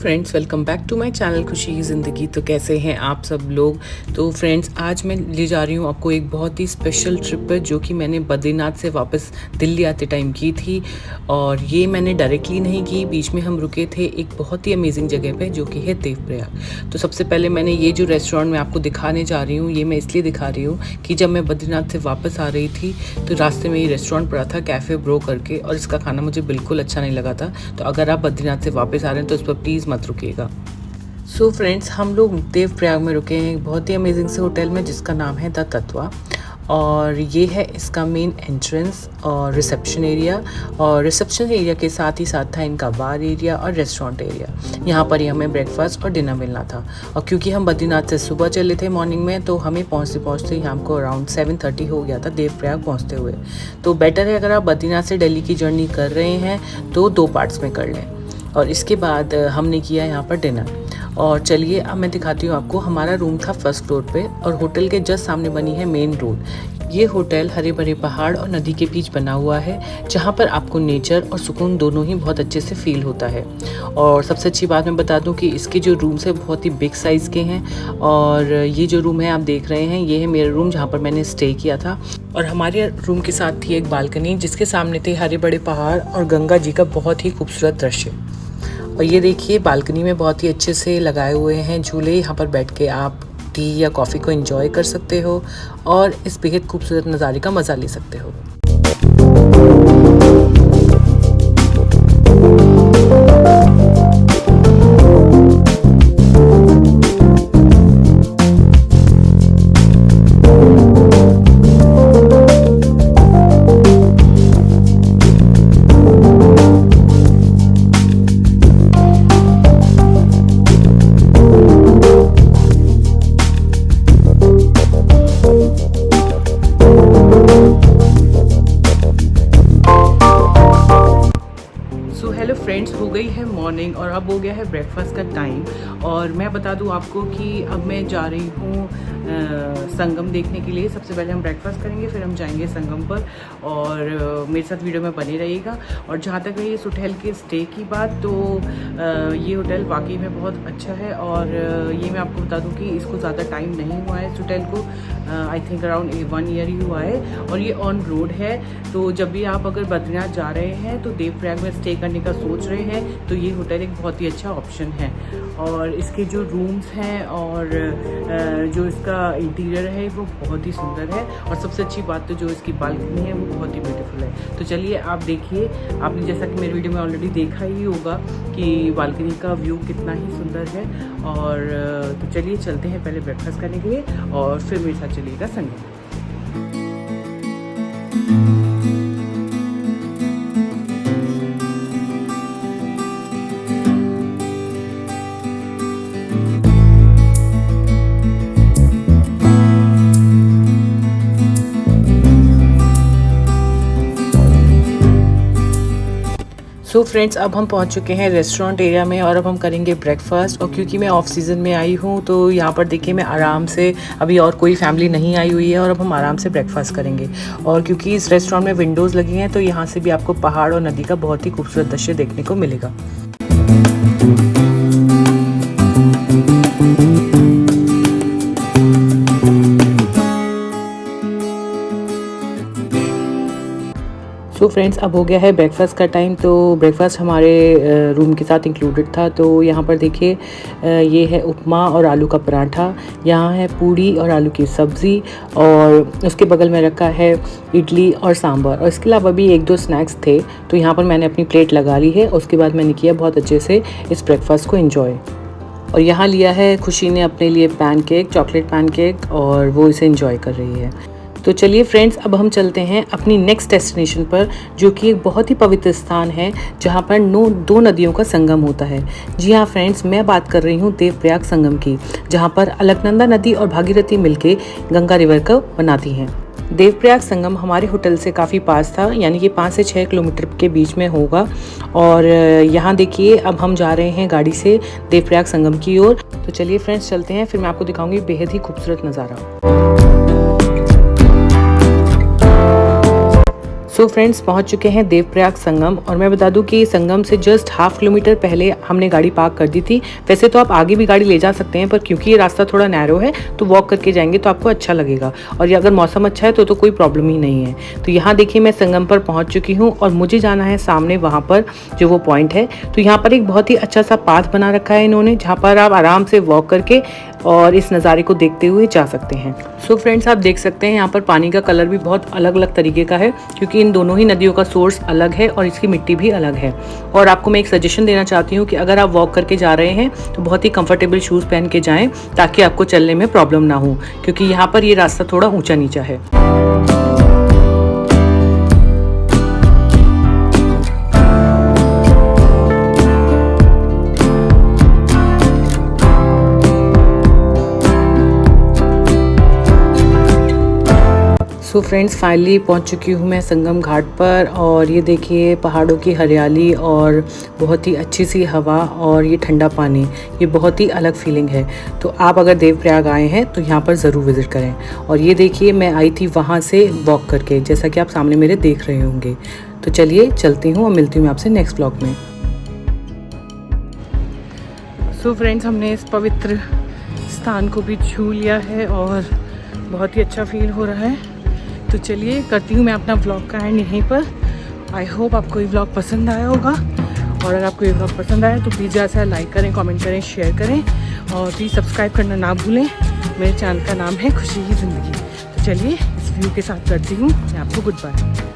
Friends, welcome back to my channel खुशी की ज़िंदगी। तो कैसे हैं आप सब लोग। तो फ्रेंड्स, आज मैं ले जा रही हूँ आपको एक बहुत ही स्पेशल ट्रिप पर, जो कि मैंने बद्रीनाथ से वापस दिल्ली आते टाइम की थी। और ये मैंने डायरेक्टली नहीं की, बीच में हम रुके थे एक बहुत ही अमेजिंग जगह पे जो कि है देवप्रयाग। तो सबसे पहले मैंने ये जो रेस्टोरेंट मैं आपको दिखाने जा रही हूँ, ये मैं इसलिए दिखा रही हूँ कि जब मैं बद्रीनाथ से वापस आ रही थी तो रास्ते में ये रेस्टोरेंट पड़ा था, कैफ़े ब्रो करके, और इसका खाना मुझे बिल्कुल अच्छा नहीं लगा था। तो अगर आप बद्रीनाथ से वापस आ रहे हैं तो इस पर प्लीज़ मत रुकिएगा। सो फ्रेंड्स, हम लोग देवप्रयाग में रुके हैं एक बहुत ही अमेजिंग से होटल में जिसका नाम है द तत्वा। और ये है इसका मेन एंट्रेंस और रिसेप्शन एरिया। और रिसेप्शन एरिया के साथ ही साथ था इनका बार एरिया और रेस्टोरेंट एरिया। यहाँ पर ही हमें ब्रेकफास्ट और डिनर मिलना था। और क्योंकि हम बद्रीनाथ से सुबह चले थे मॉर्निंग में, तो हमें पहुँचते पहुँचते ही हमको अराउंड 7:30 हो गया था देवप्रयाग पहुँचते हुए। तो बेटर है अगर आप बद्रीनाथ से दिल्ली की जर्नी कर रहे हैं तो 2 पार्ट्स में कर लें। और इसके बाद हमने किया यहाँ पर डिनर। और चलिए अब मैं दिखाती हूँ आपको। हमारा रूम था फर्स्ट फ्लोर पे और होटल के जस्ट सामने बनी है मेन रोड। ये होटल हरे भरे पहाड़ और नदी के बीच बना हुआ है, जहाँ पर आपको नेचर और सुकून दोनों ही बहुत अच्छे से फील होता है। और सबसे अच्छी बात मैं बता दूँ कि इसके जो रूम्स है बहुत ही बिग साइज़ के हैं। और ये जो रूम है आप देख रहे हैं, ये है मेरा रूम जहाँ पर मैंने स्टे किया था। और हमारे रूम के साथ थी एक बालकनी जिसके सामने थे हरे बड़े पहाड़ और गंगा जी का बहुत ही खूबसूरत दृश्य। और ये देखिए, बालकनी में बहुत ही अच्छे से लगाए हुए हैं झूले। यहाँ पर बैठ के आप टी या कॉफ़ी को एंजॉय कर सकते हो और इस बेहद खूबसूरत नज़ारे का मज़ा ले सकते हो। हेलो फ्रेंड्स, हो गई है मॉर्निंग और अब हो गया है ब्रेकफास्ट का टाइम। और मैं बता दूं आपको कि अब मैं जा रही हूँ संगम देखने के लिए। सबसे पहले हम ब्रेकफास्ट करेंगे, फिर हम जाएंगे संगम पर। और मेरे साथ वीडियो में बने रहिएगा। और जहाँ तक रही इस होटल के स्टे की बात, तो ये होटल वाकई में बहुत अच्छा है। और ये मैं आपको बता दूँ कि इसको ज़्यादा टाइम नहीं हुआ है इस होटल को। आई थिंक अराउंड 1 ईयर ही हुआ है। और ये ऑन रोड है, तो जब भी आप अगर बद्रीनाथ जा रहे हैं तो देवप्रयाग में स्टे करने का सोच रहे हैं तो ये होटल एक बहुत ही अच्छा ऑप्शन है। और इसके जो रूम्स हैं और जो इसका इंटीरियर है वो बहुत ही सुंदर है। और सबसे अच्छी बात तो जो इसकी बालकनी है वो बहुत ही ब्यूटीफुल है। तो चलिए आप देखिए, आपने जैसा कि मेरे वीडियो में ऑलरेडी देखा ही होगा कि बालकनी का व्यू कितना ही सुंदर है। और तो चलिए चलते हैं पहले ब्रेकफास्ट करने के लिए और फिर मेरे साथ चलिएगा संगम। सो फ्रेंड्स, अब हम पहुंच चुके हैं रेस्टोरेंट एरिया में और अब हम करेंगे ब्रेकफास्ट। और क्योंकि मैं ऑफ सीज़न में आई हूं तो यहाँ पर देखिए मैं आराम से, अभी और कोई फैमिली नहीं आई हुई है और अब हम आराम से ब्रेकफास्ट करेंगे। और क्योंकि इस रेस्टोरेंट में विंडोज़ लगी हैं तो यहाँ से भी आपको पहाड़ और नदी का बहुत ही खूबसूरत दृश्य देखने को मिलेगा। सो फ्रेंड्स, अब हो गया है ब्रेकफास्ट का टाइम। तो ब्रेकफास्ट हमारे रूम के साथ इंक्लूडेड था। तो यहाँ पर देखिए, ये है उपमा और आलू का पराठा, यहाँ है पूड़ी और आलू की सब्ज़ी, और उसके बगल में रखा है इडली और सांभर। और इसके अलावा भी 1-2 स्नैक्स थे। तो यहाँ पर मैंने अपनी प्लेट लगा ली है। उसके बाद मैंने किया बहुत अच्छे से इस ब्रेकफास्ट को एंजॉय। और यहाँ लिया है खुशी ने अपने लिए पैनकेक, चॉकलेट पैनकेक, और वो इसे एंजॉय कर रही है। तो चलिए फ्रेंड्स, अब हम चलते हैं अपनी नेक्स्ट डेस्टिनेशन पर, जो कि एक बहुत ही पवित्र स्थान है जहाँ पर 2 नदियों का संगम होता है। जी हाँ फ्रेंड्स, मैं बात कर रही हूँ देवप्रयाग संगम की, जहाँ पर अलकनंदा नदी और भागीरथी मिलके गंगा रिवर को बनाती हैं। देवप्रयाग संगम हमारे होटल से काफ़ी पास था, यानी कि 5 से 6 किलोमीटर के बीच में होगा। और यहाँ देखिए, अब हम जा रहे हैं गाड़ी से देवप्रयाग संगम की ओर। तो चलिए फ्रेंड्स चलते हैं, फिर मैं आपको दिखाऊंगी बेहद ही खूबसूरत नज़ारा। सो फ्रेंड्स पहुंच चुके हैं देवप्रयाग संगम, और मैं बता दूं कि संगम से जस्ट हाफ किलोमीटर पहले हमने गाड़ी पार्क कर दी थी। वैसे तो आप आगे भी गाड़ी ले जा सकते हैं, पर क्योंकि ये रास्ता थोड़ा नैरो है तो वॉक करके जाएंगे तो आपको अच्छा लगेगा, और ये अगर मौसम अच्छा है तो कोई प्रॉब्लम ही नहीं है। तो यहाँ देखिए मैं संगम पर पहुँच चुकी हूँ और मुझे जाना है सामने वहाँ पर जो वो पॉइंट है। तो यहाँ पर एक बहुत ही अच्छा सा पाथ बना रखा है इन्होंने, जहाँ पर आप आराम से वॉक करके और इस नज़ारे को देखते हुए जा सकते हैं। सो फ्रेंड्स आप देख सकते हैं यहाँ पर पानी का कलर भी बहुत अलग अलग तरीके का है, क्योंकि इन दोनों ही नदियों का सोर्स अलग है और इसकी मिट्टी भी अलग है। और आपको मैं एक सजेशन देना चाहती हूँ कि अगर आप वॉक करके जा रहे हैं तो बहुत ही कंफर्टेबल शूज़ पहन के जाएं, ताकि आपको चलने में प्रॉब्लम ना हो, क्योंकि यहाँ पर ये रास्ता थोड़ा ऊंचा नीचा है। सो फ्रेंड्स फाइनली पहुंच चुकी हूँ मैं संगम घाट पर, और ये देखिए पहाड़ों की हरियाली और बहुत ही अच्छी सी हवा और ये ठंडा पानी, ये बहुत ही अलग फीलिंग है। तो आप अगर देवप्रयाग आए हैं तो यहाँ पर ज़रूर विज़िट करें। और ये देखिए मैं आई थी वहाँ से वॉक करके, जैसा कि आप सामने मेरे देख रहे होंगे। तो चलिए चलती हूँ और मिलती हूँ आपसे नेक्स्ट ब्लॉग में। सो फ्रेंड्स हमने इस पवित्र स्थान को भी छू लिया है और बहुत ही अच्छा फील हो रहा है। तो चलिए करती हूँ मैं अपना व्लॉग का एंड यहीं पर। आई होप आपको ये व्लॉग पसंद आया होगा, और अगर आपको ये व्लॉग पसंद आया तो प्लीज़ ज़्यादा से लाइक करें, कमेंट करें, शेयर करें, और प्लीज़ सब्सक्राइब करना ना भूलें। मेरे चैनल का नाम है खुशी की ज़िंदगी। तो चलिए इस व्यू के साथ करती हूँ मैं आपको गुड बाय।